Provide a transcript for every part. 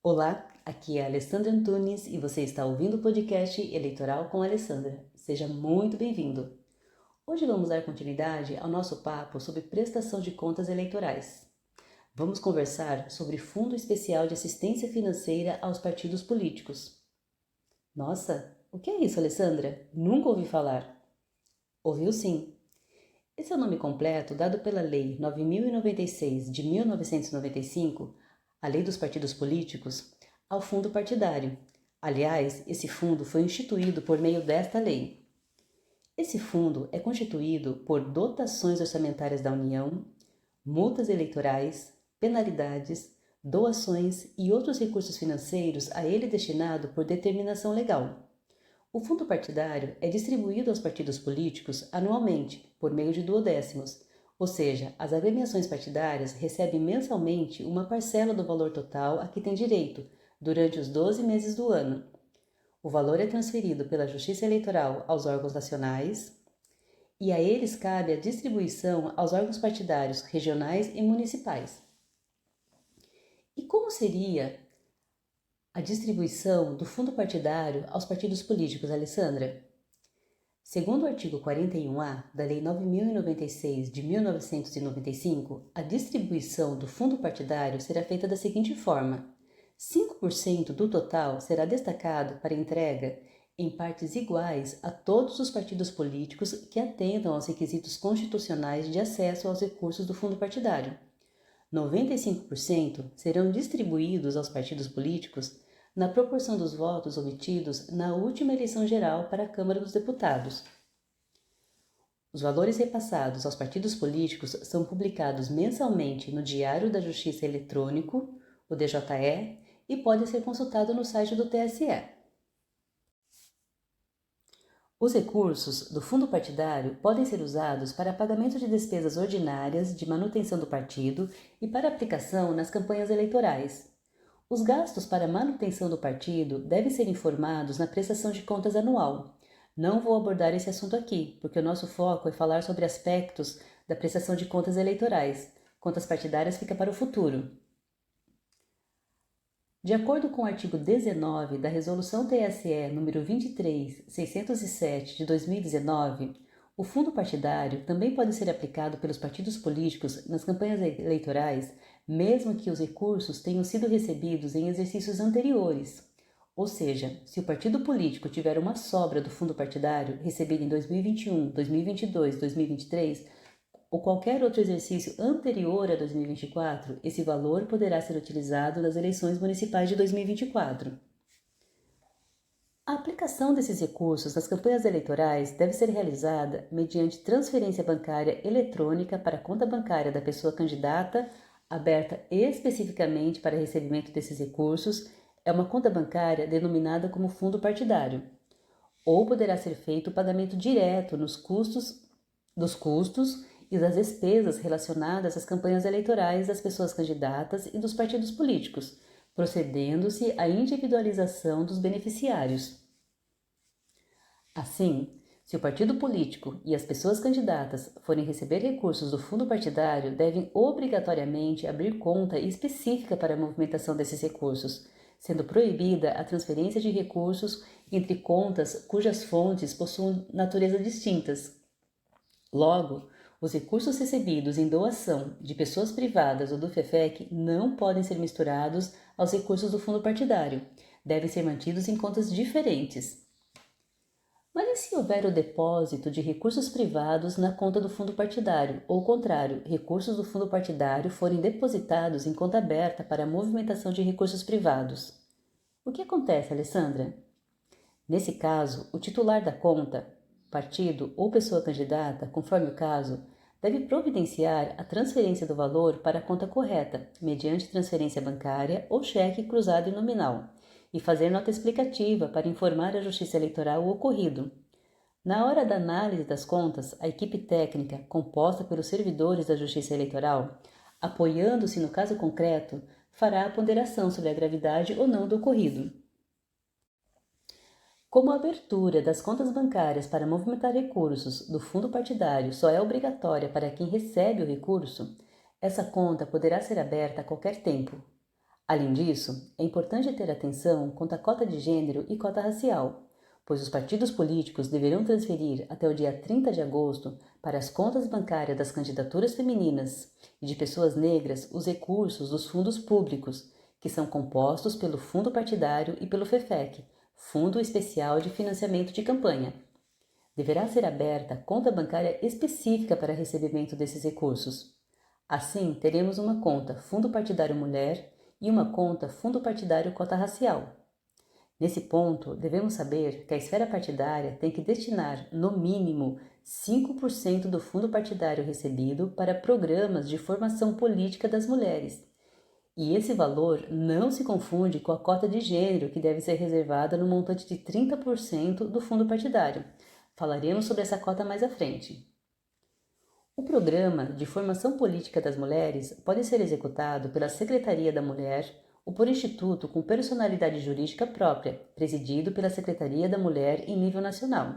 Olá, aqui é a Alessandra Antunes e você está ouvindo o podcast Eleitoral com a Alessandra. Seja muito bem-vindo. Hoje vamos dar continuidade ao nosso papo sobre prestação de contas eleitorais. Vamos conversar sobre Fundo Especial de Assistência Financeira aos Partidos Políticos. Nossa, o que é isso, Alessandra? Nunca ouvi falar. Ouviu sim. Esse é o nome completo dado pela Lei 9.096 de 1995, a Lei dos Partidos Políticos, ao fundo partidário. Aliás, esse fundo foi instituído por meio desta lei. Esse fundo é constituído por dotações orçamentárias da União, multas eleitorais, penalidades, doações e outros recursos financeiros a ele destinado por determinação legal. O fundo partidário é distribuído aos partidos políticos anualmente, por meio de duodécimos, ou seja, as agremiações partidárias recebem mensalmente uma parcela do valor total a que têm direito, durante os 12 meses do ano. O valor é transferido pela Justiça Eleitoral aos órgãos nacionais e a eles cabe a distribuição aos órgãos partidários regionais e municipais. E como seria a distribuição do fundo partidário aos partidos políticos, Alessandra? Segundo o artigo 41A da Lei 9.096 de 1995, a distribuição do fundo partidário será feita da seguinte forma: 5% do total será destacado para entrega em partes iguais a todos os partidos políticos que atendam aos requisitos constitucionais de acesso aos recursos do fundo partidário. 95% serão distribuídos aos partidos políticos na proporção dos votos obtidos na última eleição geral para a Câmara dos Deputados. Os valores repassados aos partidos políticos são publicados mensalmente no Diário da Justiça Eletrônico, o DJE, e pode ser consultado no site do TSE. Os recursos do fundo partidário podem ser usados para pagamento de despesas ordinárias de manutenção do partido e para aplicação nas campanhas eleitorais. Os gastos para manutenção do partido devem ser informados na prestação de contas anual. Não vou abordar esse assunto aqui, porque o nosso foco é falar sobre aspectos da prestação de contas eleitorais. Contas partidárias fica para o futuro. De acordo com o artigo 19 da Resolução TSE nº 23.607 de 2019, o fundo partidário também pode ser aplicado pelos partidos políticos nas campanhas eleitorais, mesmo que os recursos tenham sido recebidos em exercícios anteriores. Ou seja, se o partido político tiver uma sobra do fundo partidário recebida em 2021, 2022, 2023, ou qualquer outro exercício anterior a 2024, esse valor poderá ser utilizado nas eleições municipais de 2024. A aplicação desses recursos nas campanhas eleitorais deve ser realizada mediante transferência bancária eletrônica para a conta bancária da pessoa candidata, aberta especificamente para recebimento desses recursos, é uma conta bancária denominada como fundo partidário. Ou poderá ser feito o pagamento direto dos custos e das despesas relacionadas às campanhas eleitorais das pessoas candidatas e dos partidos políticos, procedendo-se à individualização dos beneficiários. Assim, se o partido político e as pessoas candidatas forem receber recursos do fundo partidário, devem obrigatoriamente abrir conta específica para a movimentação desses recursos, sendo proibida a transferência de recursos entre contas cujas fontes possuem natureza distintas. Logo, os recursos recebidos em doação de pessoas privadas ou do FEFEC não podem ser misturados aos recursos do fundo partidário, devem ser mantidos em contas diferentes. Mas e se houver o depósito de recursos privados na conta do fundo partidário, ou ao contrário, recursos do fundo partidário forem depositados em conta aberta para a movimentação de recursos privados? O que acontece, Alessandra? Nesse caso, o titular da conta, partido ou pessoa candidata, conforme o caso, deve providenciar a transferência do valor para a conta correta, mediante transferência bancária ou cheque cruzado e nominal, e fazer nota explicativa para informar a Justiça Eleitoral o ocorrido. Na hora da análise das contas, a equipe técnica, composta pelos servidores da Justiça Eleitoral, apoiando-se no caso concreto, fará a ponderação sobre a gravidade ou não do ocorrido. Como a abertura das contas bancárias para movimentar recursos do fundo partidário só é obrigatória para quem recebe o recurso, essa conta poderá ser aberta a qualquer tempo. Além disso, é importante ter atenção quanto à cota de gênero e cota racial, pois os partidos políticos deverão transferir até o dia 30 de agosto para as contas bancárias das candidaturas femininas e de pessoas negras os recursos dos fundos públicos, que são compostos pelo Fundo Partidário e pelo FEFEC, Fundo Especial de Financiamento de Campanha. Deverá ser aberta conta bancária específica para recebimento desses recursos. Assim, teremos uma conta Fundo Partidário Mulher e uma conta Fundo Partidário Cota Racial. Nesse ponto, devemos saber que a esfera partidária tem que destinar, no mínimo, 5% do fundo partidário recebido para programas de formação política das mulheres. E esse valor não se confunde com a cota de gênero, que deve ser reservada no montante de 30% do fundo partidário. Falaremos sobre essa cota mais à frente. O Programa de Formação Política das Mulheres pode ser executado pela Secretaria da Mulher ou por instituto com personalidade jurídica própria, presidido pela Secretaria da Mulher em nível nacional.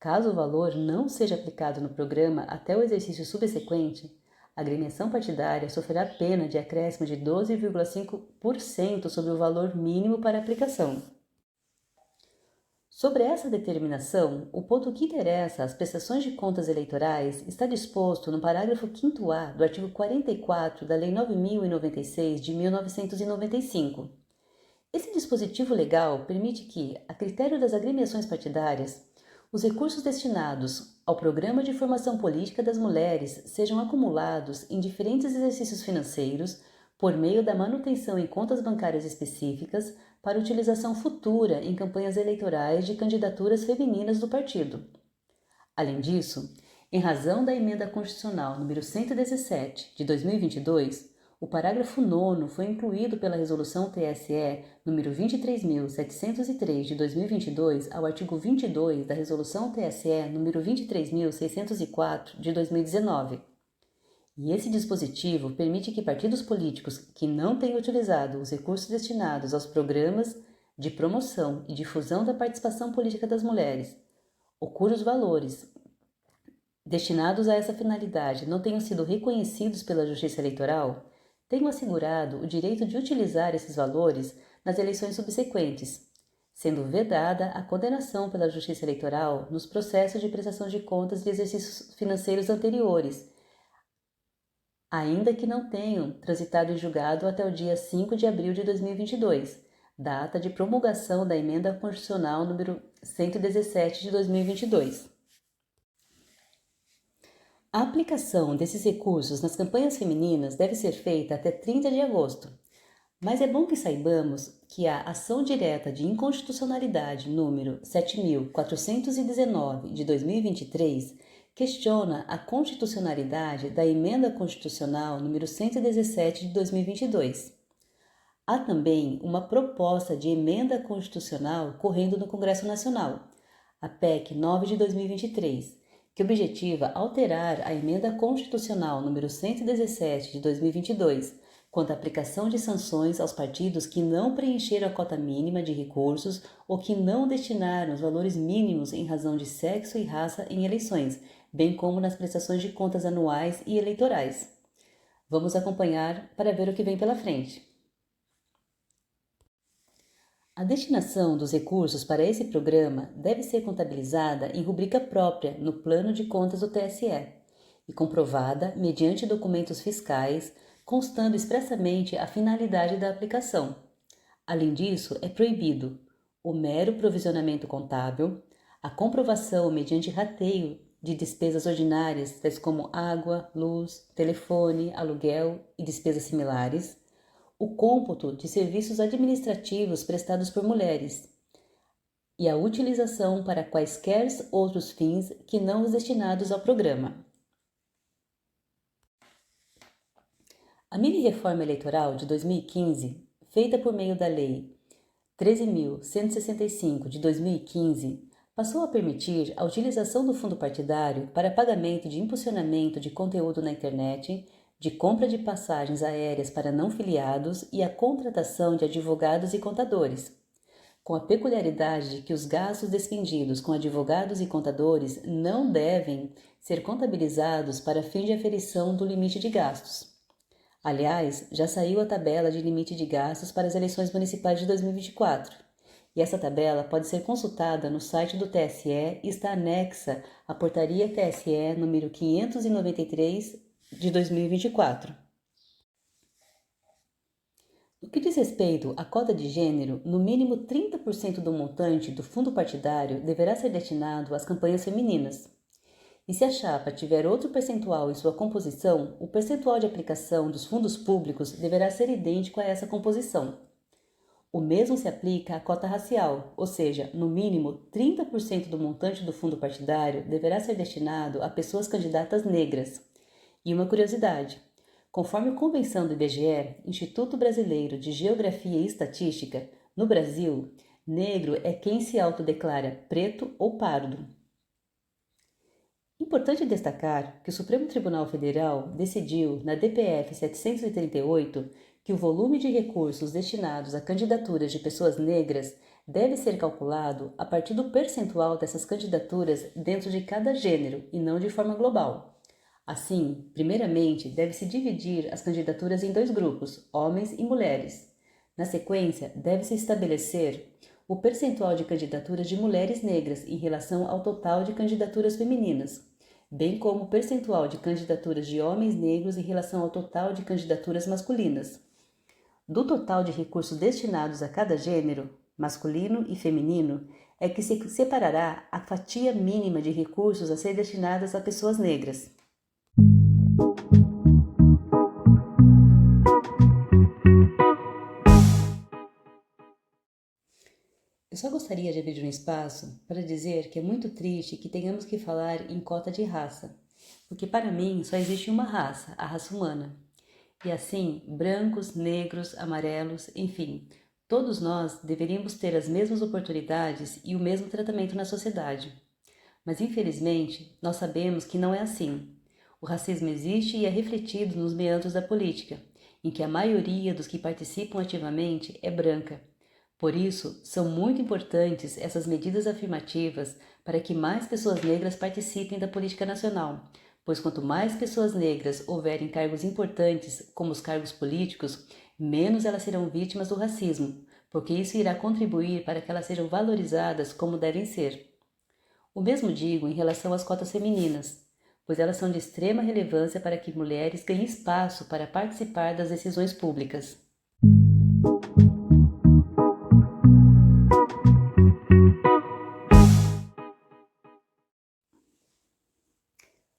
Caso o valor não seja aplicado no programa até o exercício subsequente, a agremiação partidária sofrerá pena de acréscimo de 12,5% sobre o valor mínimo para aplicação. Sobre essa determinação, o ponto que interessa às prestações de contas eleitorais está disposto no parágrafo 5º-A do artigo 44 da Lei 9.096 de 1995. Esse dispositivo legal permite que, a critério das agremiações partidárias, os recursos destinados ao Programa de Formação Política das Mulheres sejam acumulados em diferentes exercícios financeiros por meio da manutenção em contas bancárias específicas para utilização futura em campanhas eleitorais de candidaturas femininas do partido. Além disso, em razão da Emenda Constitucional número 117 de 2022, o parágrafo 9º foi incluído pela Resolução TSE número 23.703 de 2022 ao artigo 22 da Resolução TSE número 23.604 de 2019. E esse dispositivo permite que partidos políticos que não tenham utilizado os recursos destinados aos programas de promoção e difusão da participação política das mulheres, ou cujos valores destinados a essa finalidade não tenham sido reconhecidos pela Justiça Eleitoral, tenham assegurado o direito de utilizar esses valores nas eleições subsequentes, sendo vedada a condenação pela Justiça Eleitoral nos processos de prestação de contas de exercícios financeiros anteriores, ainda que não tenham transitado em julgado até o dia 5 de abril de 2022, data de promulgação da Emenda Constitucional número 117 de 2022. A aplicação desses recursos nas campanhas femininas deve ser feita até 30 de agosto, mas é bom que saibamos que a Ação Direta de Inconstitucionalidade número 7.419 de 2023 questiona a constitucionalidade da Emenda Constitucional número 117 de 2022. Há também uma proposta de emenda constitucional correndo no Congresso Nacional, a PEC 9 de 2023, que objetiva alterar a Emenda Constitucional número 117 de 2022, quanto à aplicação de sanções aos partidos que não preencheram a cota mínima de recursos ou que não destinaram os valores mínimos em razão de sexo e raça em eleições, bem como nas prestações de contas anuais e eleitorais. Vamos acompanhar para ver o que vem pela frente. A destinação dos recursos para esse programa deve ser contabilizada em rubrica própria no Plano de Contas do TSE e comprovada mediante documentos fiscais, constando expressamente a finalidade da aplicação. Além disso, é proibido o mero provisionamento contábil, a comprovação mediante rateio de despesas ordinárias, tais como água, luz, telefone, aluguel e despesas similares, o cômputo de serviços administrativos prestados por mulheres e a utilização para quaisquer outros fins que não os destinados ao programa. A mini-reforma eleitoral de 2015, feita por meio da Lei 13.165 de 2015, passou a permitir a utilização do fundo partidário para pagamento de impulsionamento de conteúdo na internet, de compra de passagens aéreas para não filiados e a contratação de advogados e contadores, com a peculiaridade de que os gastos despendidos com advogados e contadores não devem ser contabilizados para fim de aferição do limite de gastos. Aliás, já saiu a tabela de limite de gastos para as eleições municipais de 2024. E essa tabela pode ser consultada no site do TSE e está anexa à Portaria TSE número 593 de 2024. No que diz respeito à cota de gênero, no mínimo 30% do montante do fundo partidário deverá ser destinado às campanhas femininas. E se a chapa tiver outro percentual em sua composição, o percentual de aplicação dos fundos públicos deverá ser idêntico a essa composição. O mesmo se aplica à cota racial, ou seja, no mínimo 30% do montante do fundo partidário deverá ser destinado a pessoas candidatas negras. E uma curiosidade: conforme a convenção do IBGE, Instituto Brasileiro de Geografia e Estatística, no Brasil, negro é quem se autodeclara preto ou pardo. Importante destacar que o Supremo Tribunal Federal decidiu, na DPF 738, que o volume de recursos destinados a candidaturas de pessoas negras deve ser calculado a partir do percentual dessas candidaturas dentro de cada gênero e não de forma global. Assim, primeiramente, deve-se dividir as candidaturas em dois grupos, homens e mulheres. Na sequência, deve-se estabelecer o percentual de candidaturas de mulheres negras em relação ao total de candidaturas femininas, bem como o percentual de candidaturas de homens negros em relação ao total de candidaturas masculinas. Do total de recursos destinados a cada gênero, masculino e feminino, é que se separará a fatia mínima de recursos a ser destinadas a pessoas negras. Eu só gostaria de abrir um espaço para dizer que é muito triste que tenhamos que falar em cota de raça, porque para mim só existe uma raça, a raça humana. E assim, brancos, negros, amarelos, enfim, todos nós deveríamos ter as mesmas oportunidades e o mesmo tratamento na sociedade. Mas infelizmente, nós sabemos que não é assim. O racismo existe e é refletido nos meandros da política, em que a maioria dos que participam ativamente é branca. Por isso, são muito importantes essas medidas afirmativas para que mais pessoas negras participem da política nacional, pois quanto mais pessoas negras houverem cargos importantes, como os cargos políticos, menos elas serão vítimas do racismo, porque isso irá contribuir para que elas sejam valorizadas como devem ser. O mesmo digo em relação às cotas femininas, pois elas são de extrema relevância para que mulheres ganhem espaço para participar das decisões públicas.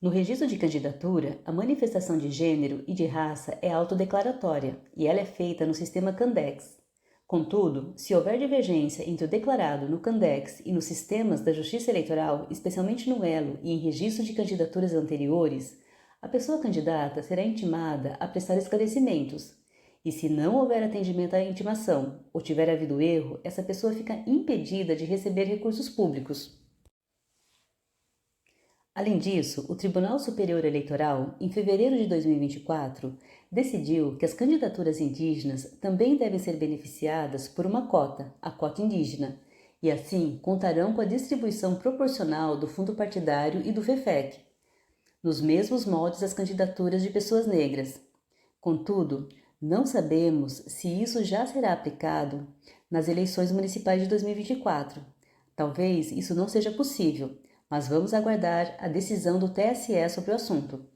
No registro de candidatura, a manifestação de gênero e de raça é autodeclaratória e ela é feita no sistema Candex. Contudo, se houver divergência entre o declarado no Candex e nos sistemas da Justiça Eleitoral, especialmente no Elo e em registro de candidaturas anteriores, a pessoa candidata será intimada a prestar esclarecimentos. E se não houver atendimento à intimação ou tiver havido erro, essa pessoa fica impedida de receber recursos públicos. Além disso, o Tribunal Superior Eleitoral, em fevereiro de 2024, decidiu que as candidaturas indígenas também devem ser beneficiadas por uma cota, a cota indígena, e assim contarão com a distribuição proporcional do fundo partidário e do FEFEC, nos mesmos moldes das candidaturas de pessoas negras. Contudo, não sabemos se isso já será aplicado nas eleições municipais de 2024. Talvez isso não seja possível, mas vamos aguardar a decisão do TSE sobre o assunto.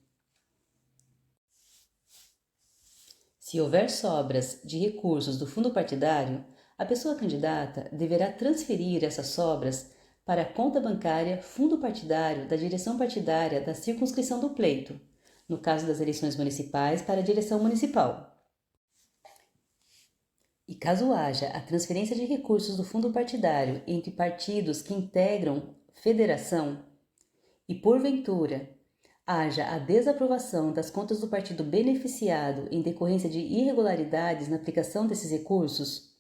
Se houver sobras de recursos do fundo partidário, a pessoa candidata deverá transferir essas sobras para a conta bancária fundo partidário da direção partidária da circunscrição do pleito, no caso das eleições municipais para a direção municipal. E caso haja a transferência de recursos do fundo partidário entre partidos que integram federação e, porventura, haja a desaprovação das contas do partido beneficiado em decorrência de irregularidades na aplicação desses recursos,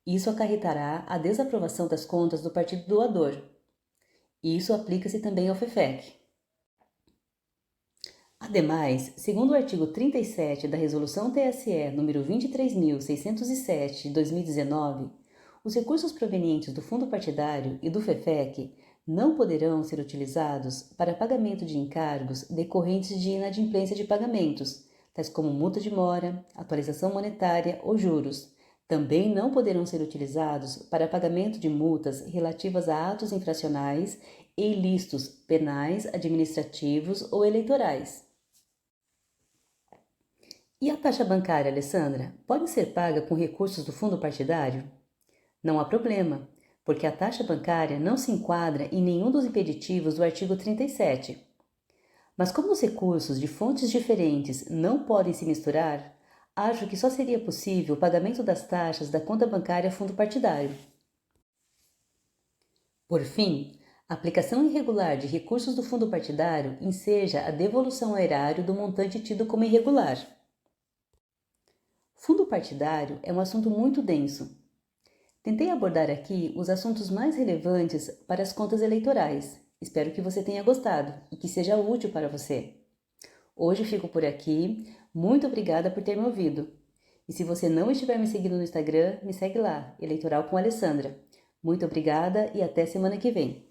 isso acarretará a desaprovação das contas do partido doador. Isso aplica-se também ao FEFEC. Ademais, segundo o artigo 37 da Resolução TSE número 23.607 de 2019, os recursos provenientes do fundo partidário e do FEFEC não poderão ser utilizados para pagamento de encargos decorrentes de inadimplência de pagamentos, tais como multa de mora, atualização monetária ou juros. Também não poderão ser utilizados para pagamento de multas relativas a atos infracionais e ilícitos penais, administrativos ou eleitorais. E a taxa bancária, Alessandra, pode ser paga com recursos do fundo partidário? Não há problema, porque a taxa bancária não se enquadra em nenhum dos impeditivos do artigo 37. Mas como os recursos de fontes diferentes não podem se misturar, acho que só seria possível o pagamento das taxas da conta bancária fundo partidário. Por fim, a aplicação irregular de recursos do fundo partidário enseja a devolução ao erário do montante tido como irregular. Fundo partidário é um assunto muito denso. Tentei abordar aqui os assuntos mais relevantes para as contas eleitorais. Espero que você tenha gostado e que seja útil para você. Hoje fico por aqui. Muito obrigada por ter me ouvido. E se você não estiver me seguindo no Instagram, me segue lá, Eleitoral com Alessandra. Muito obrigada e até semana que vem.